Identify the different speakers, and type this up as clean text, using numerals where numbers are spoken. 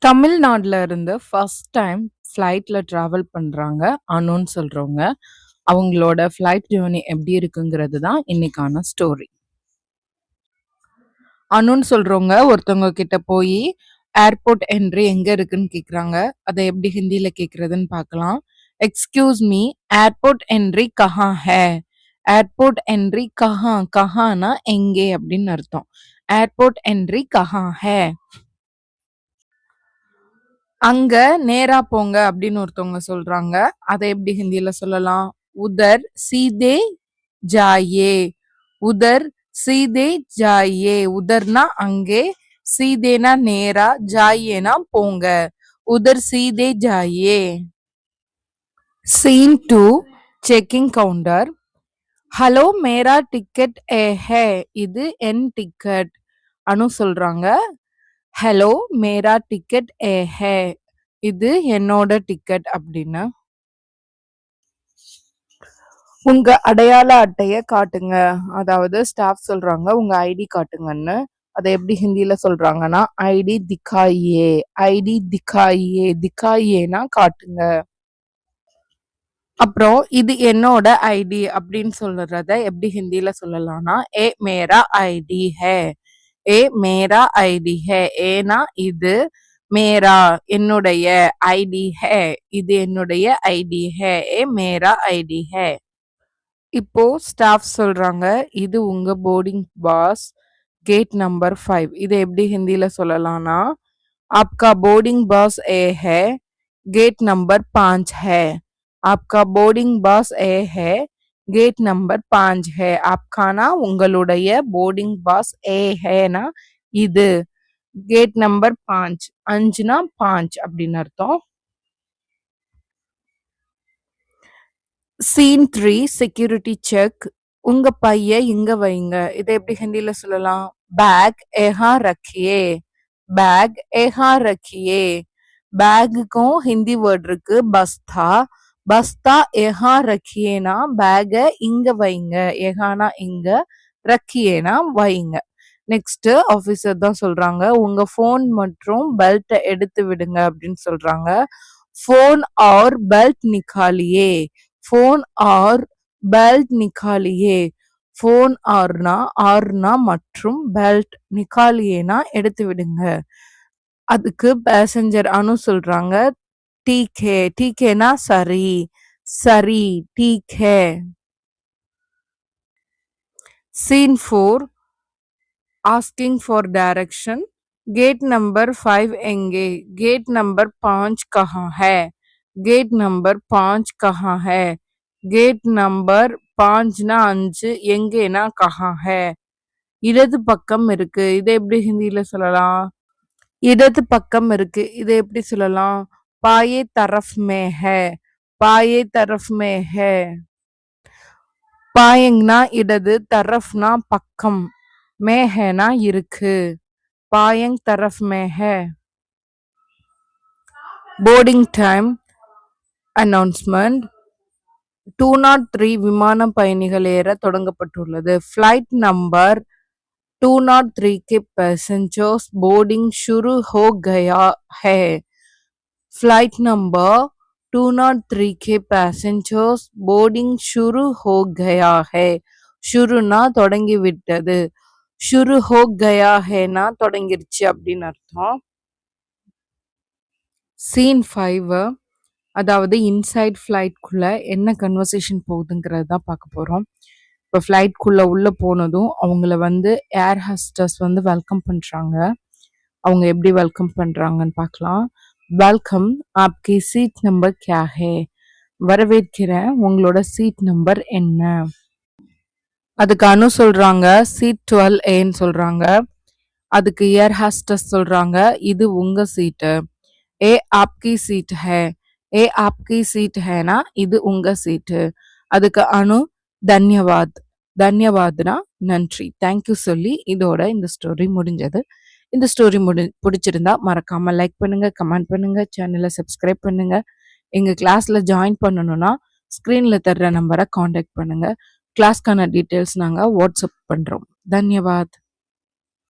Speaker 1: தமிழ்நாடுல இருந்து first time ஃப்ளைட்ல ட்ராவல் பண்றாங்க அனுன்னு சொல்றவங்க. அவங்களோட ஃப்ளைட் ஜர்னி எப்படி இருக்குங்கிறது தான் இன்னைக்கான ஸ்டோரி. அனுன்னு சொல்றவங்க ஒருத்தவங்க கிட்ட போய் ஏர்போர்ட் என்ட்ரி எங்க இருக்குன்னு கேக்குறாங்க. அதை எப்படி ஹிந்தியில கேக்குறதுன்னு பார்க்கலாம். எக்ஸ்கியூஸ் மீ, ஏர்போர்ட் என்ட்ரி கஹா ஹே? ஏர்போர்ட் என்ட்ரி கஹா, கஹானா எங்கே அப்படின்னு அர்த்தம். ஏர்போர்ட் என்ட்ரி கஹா ஹே? அங்க நேரா போங்க அப்படின்னு ஒருத்தவங்க சொல்றாங்க. அதை எப்படி ஹிந்தியில சொல்லலாம்? உதர் சீதே ஜாயே. உதர் சீதே ஜாயே. உதர்னா அங்கே, சீதேனா நேரா, ஜாயேனா போங்க. உதர் சீதே ஜாயே. Scene 2, checking counter. ஹலோ, மேரா டிக்கெட் ஏ ஹே? இது என் டிக்கெட். அனு சொல்றாங்க. ஹலோ, மேரா டிக்கெட் ஏ ஹே? இது என்னோட டிக்கெட் அப்படின்னு. உங்க அடையாள அட்டைய காட்டுங்க. அதாவது ஸ்டாஃப் சொல்றாங்க உங்க ஐடி காட்டுங்கன்னு. அதை எப்படி ஹிந்தியில சொல்றாங்கன்னா ஐடி திக்காயே. ஐடி திக்காயே. திக்காயேனா காட்டுங்க. அப்புறம் இது என்னோட ஐடி அப்படின்னு சொல்றத எப்படி ஹிந்தியில சொல்லலாம்னா ஏ மேரா ஐடி ஹே. ஏ மேரா ஐடி ஹே. ஏனா இது, மேரா என்னுடைய, ஐடி ஹே இது என்னுடைய ஐடி ஹே. ஏ மேரா ஐடி ஹே. இப்போ ஸ்டாஃப் சொல்றாங்க இது உங்க போர்டிங் பாஸ், கேட் நம்பர் 5. இதை எப்படி ஹிந்தியில சொல்லலாம்னா आपका बोर्डिंग बस ए है, गेट नंबर 5 है. आपका बोर्डिंग बस ए है, गेट नंबर 5 है. आपकाना உங்களுடைய போர்டிங் பாஸ் ஏ ஹேனா இது, கேட் நம்பர் 5, 5னா 5 அப்படின்னு அர்த்தம். Scene 3, security check. உங்க பைய இங்க வைங்க. இதை எப்படி ஹிந்தியில சொல்லலாம்? பேக் ஏஹா ரக்கியே. பேக் ஏஹா ரக்கியே. பேக்குக்கும் ஹிந்தி வேர்ட் இருக்கு பஸ்தா. பஸ்தா ஏஹா ரக்கியேனா பேக இங்க வைங்க. ஏஹானா இங்க, ரக்கியேனா வைங்க. நெக்ஸ்ட் ஆபீசர் தான் சொல்றாங்க உங்க போன் மற்றும் பெல்ட் எடுத்து விடுங்க அப்படின்னு சொல்றாங்க. போன் ஆர் பெல்ட் நிக்காலியே. फोन और बेल्ट निकालिए. போன் ஆர்னா மற்றும் பெல்ட், நிக்காலியேனா எடுத்து விடுங்க. அதுக்கு பேசஞ்சர் அனு சொல்றாங்க டீகே. டீகேனா சரி, சரி டீகே. Scene 4, asking for direction. Gate number 5 एंगे? गेट नंबर 5 कहाँ है? गेट नंबर 5 कहाँ है? गेट नंबर 5னா 5, எங்கேனா கஹா ஹே? இடது பக்கம் இருக்கு. இதை எப்படி ஹிந்தியில சொல்லலாம்? இடது பக்கம் இருக்கு. இதை எப்படி சொல்லலாம்? பாயே தரஃப் மே ஹே. பாயே தரஃப் மே ஹே. பாயங்னா இடது, தரஃப்னா பக்கம், மேஹேனா இருக்கு. பாயங் தரஃப் மே ஹே. Boarding time announcement. 203 விமான பயணிகள் ஏற தொடங்கப்பட்டுள்ளது. फ्लाइट नंबर 203 के पैसेंजर्स बोर्डिंग शुरू हो गया है. फ्लाइट नंबर 203 के पैसेंजर्स बोर्डिंग शुरू हो गया है. ஷுருனா தொடங்கி விட்டது. ஷுரு ஹோ கயா ஹேனா தொடங்கிருச்சு அப்படின்னு அர்த்தம். சீன் 5, அதாவது இன்சைட் ஃப்ளைட்குள்ள என்ன கன்வர்சேஷன் போகுதுங்கிறது தான் பார்க்க போறோம். இப்போ ஃப்ளைட்குள்ள உள்ள போனதும் அவங்கள ஏர் ஹஸ்டஸ் வெல்கம் பண்றாங்க. அவங்க எப்படி வெல்கம் பண்றாங்கன்னு பார்க்கலாம். வெல்கம், ஆப்கி சீட் நம்பர் கியா ஹே? வரவேற்கிறேன், உங்களோட சீட் நம்பர் என்ன? அதுக்கு அனு சொல்றாங்க சீட் 12ஏன்னு சொல்றாங்க. அதுக்கு ஏர் ஹஸ்டஸ் சொல்றாங்க இது உங்க சீட்டு. ஏ ஆப்கி சீட் ஹே. ஏ ஆப்கி சீட் ஹேனா இது உங்க சீட்டு. அதுக்கு அனு தன்யவாத். தன்யவாத்னா நன்றி, தேங்க்யூ சொல்லி இதோட இந்த ஸ்டோரி முடிஞ்சது. இந்த ஸ்டோரி பிடிச்சிருந்தா மறக்காம லைக் பண்ணுங்க, கமெண்ட் பண்ணுங்க, சேனலை சப்ஸ்கிரைப் பண்ணுங்க. எங்க கிளாஸ்ல ஜாயின் பண்ணணும்னா ஸ்கிரீன்ல தர்ற நம்பரை காண்டாக்ட் பண்ணுங்க. கிளாஸ்க்கான டீட்டெயில்ஸ் நாங்க வாட்ஸ்அப் பண்றோம். தன்யவாத்.